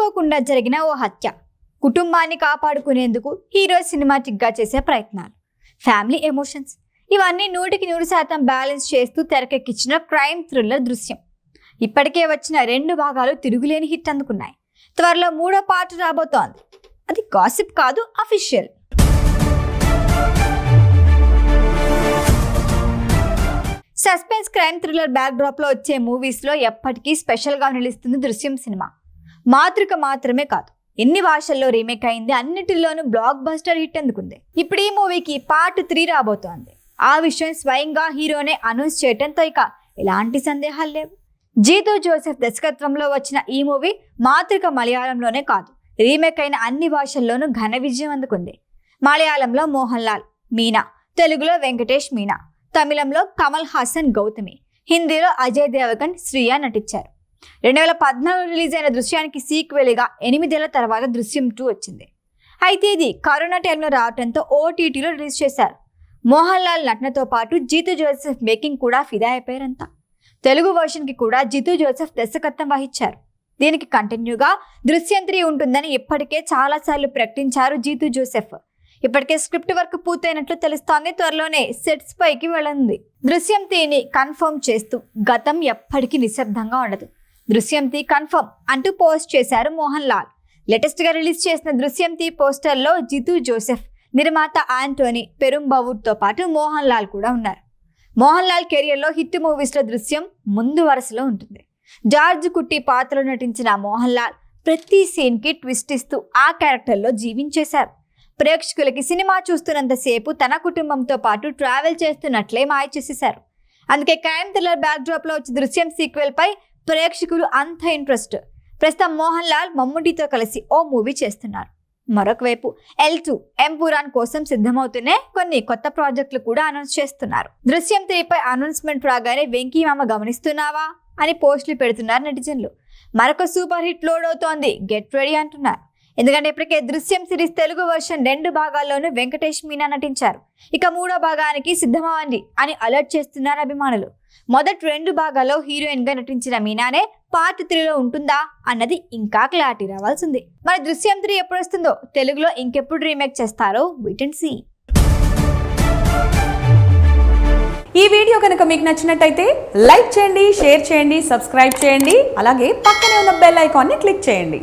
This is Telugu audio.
అనుకోకుండా జరిగిన ఓ హత్య, కుటుంబాన్ని కాపాడుకునేందుకు హీరో సినిమాటిక్గా చేసే ప్రయత్నాలు, ఫ్యామిలీ ఎమోషన్స్ ఇవన్నీ 100% బ్యాలెన్స్ చేస్తూ తెరకెక్కించిన క్రైమ్ థ్రిల్లర్ దృశ్యం. ఇప్పటికే వచ్చిన 2 భాగాలు తిరుగులేని హిట్ అందుకున్నాయి. త్వరలో 3వ పార్ట్ రాబోతోంది. అది గాసిప్ కాదు, official. Suspense crime thriller back drop లో వచ్చే మూవీస్ లో ఎప్పటికీ స్పెషల్ గా నిలుస్తుంది దృశ్యం సినిమా. మాతృక మాత్రమే కాదు, ఎన్ని భాషల్లో రీమేక్ అయింది, అన్నిటిలోనూ బ్లాక్ బస్టర్ హిట్ అందుకుంది. ఇప్పుడు ఈ మూవీకి పార్ట్ 3 రాబోతోంది. ఆ విషయం స్వయంగా హీరోనే అనౌన్స్ చేయడంతో ఇక ఎలాంటి సందేహాలు లేవు. జీతూ జోసెఫ్ దర్శకత్వంలో వచ్చిన ఈ మూవీ మాతృక మలయాళంలోనే కాదు, రీమేక్ అయిన అన్ని భాషల్లోనూ ఘన విజయం అందుకుంది. మలయాళంలో మోహన్ లాల్, మీనా, తెలుగులో వెంకటేష్ మీనా, తమిళంలో కమల్ హాసన్ గౌతమి, హిందీలో అజయ్ దేవగన్ శ్రియా నటించారు. 2014 రిలీజ్ అయిన దృశ్యానికి సీక్వెల్గా 8 ఏళ్ల తర్వాత దృశ్యం 2 వచ్చింది. అయితే ఇది కరోనా టైంలో రావడంతో OTTలో రిలీజ్ చేశారు. మోహన్ లాల్ నటనతో పాటు జీతూ జోసెఫ్ మేకింగ్ కూడా ఫిదా అయిపోయారంతా. తెలుగు వర్షన్కి కూడా జీతూ జోసెఫ్ దర్శకత్వం వహించారు. దీనికి కంటిన్యూగా దృశ్యం 3 ఉంటుందని ఇప్పటికే చాలాసార్లు ప్రకటించారు జీతూ జోసెఫ్. ఇప్పటికే స్క్రిప్ట్ వర్క్ పూర్తయినట్లు తెలుస్తోంది. త్వరలోనే సెట్స్ పైకి వెళ్ళనుంది. దృశ్యం 3ని కన్ఫర్మ్ చేస్తూ గతం ఎప్పటికీ నిశ్శబ్దంగా ఉండదు, దృశ్యం 3 కన్ఫర్మ్ అంటూ పోస్ట్ చేశారు మోహన్ లాల్. లేటెస్ట్ గా రిలీజ్ చేసిన దృశ్యం 3 పోస్టర్లో జీతూ జోసెఫ్, నిర్మాత ఆంటోనీ పెరుంబవూర్తో పాటు మోహన్ లాల్ కూడా ఉన్నారు. మోహన్ లాల్ కెరియర్లో హిట్ మూవీస్లో దృశ్యం ముందు వరుసలో ఉంటుంది. జార్జ్ కుట్టి పాత్రలో నటించిన మోహన్ లాల్ ప్రతి సీన్కి ట్విస్ట్ ఇస్తూ ఆ క్యారెక్టర్లో జీవించేశారు. ప్రేక్షకులకి సినిమా చూస్తున్నంతసేపు తన కుటుంబంతో పాటు ట్రావెల్ చేస్తున్నట్లే మాయ చేసేశారు. అందుకే క్రైమ్ థ్రిల్లర్ బ్యాక్ డ్రాప్ లో వచ్చే దృశ్యం సీక్వెల్ పై ప్రేక్షకులు అంత ఇంట్రెస్ట్. ప్రస్తుతం మోహన్ లాల్ మమ్ముటితో కలిసి ఓ మూవీ చేస్తున్నారు. మరొక వైపు L2 ఎంపురాన్ కోసం సిద్ధమవుతూనే కొన్ని కొత్త ప్రాజెక్టులు కూడా అనౌన్స్ చేస్తున్నారు. దృశ్యం 3 పై అనౌన్స్మెంట్ రాగానే వెంకీ మామ గమనిస్తున్నావా అని పోస్టులు పెడుతున్నారు నెటిజన్లు. మరొక సూపర్ హిట్ లోడ్ అవుతోంది, గెట్ రెడీ అంటున్నారు. ఎందుకంటే ఇప్పటికే దృశ్యం సిరీస్ తెలుగు వర్షన్ 2 భాగాల్లోనూ వెంకటేష్ మీనా నటించారు. ఇక 3వ భాగానికి సిద్ధమవ్వండి అని అలర్ట్ చేస్తున్నారు అభిమానులు. మొదటి 2 భాగాల్లో హీరోయిన్ గా నటించిన మీనానే పార్ట్ 3లో ఉంటుందా అన్నది ఇంకా క్లారిటీ రావాల్సింది. మరి దృశ్యం 3 ఎప్పుడు వస్తుందో, తెలుగులో ఇంకెప్పుడు రీమేక్ చేస్తారో వెయిట్ అండ్ సీ. ఈ వీడియో కనుక మీకు నచ్చినట్టయితే లైక్ చేయండి, షేర్ చేయండి, సబ్స్క్రైబ్ చేయండి. అలాగే పక్కనే ఉన్న బెల్ ఐకాన్ని క్లిక్ చేయండి.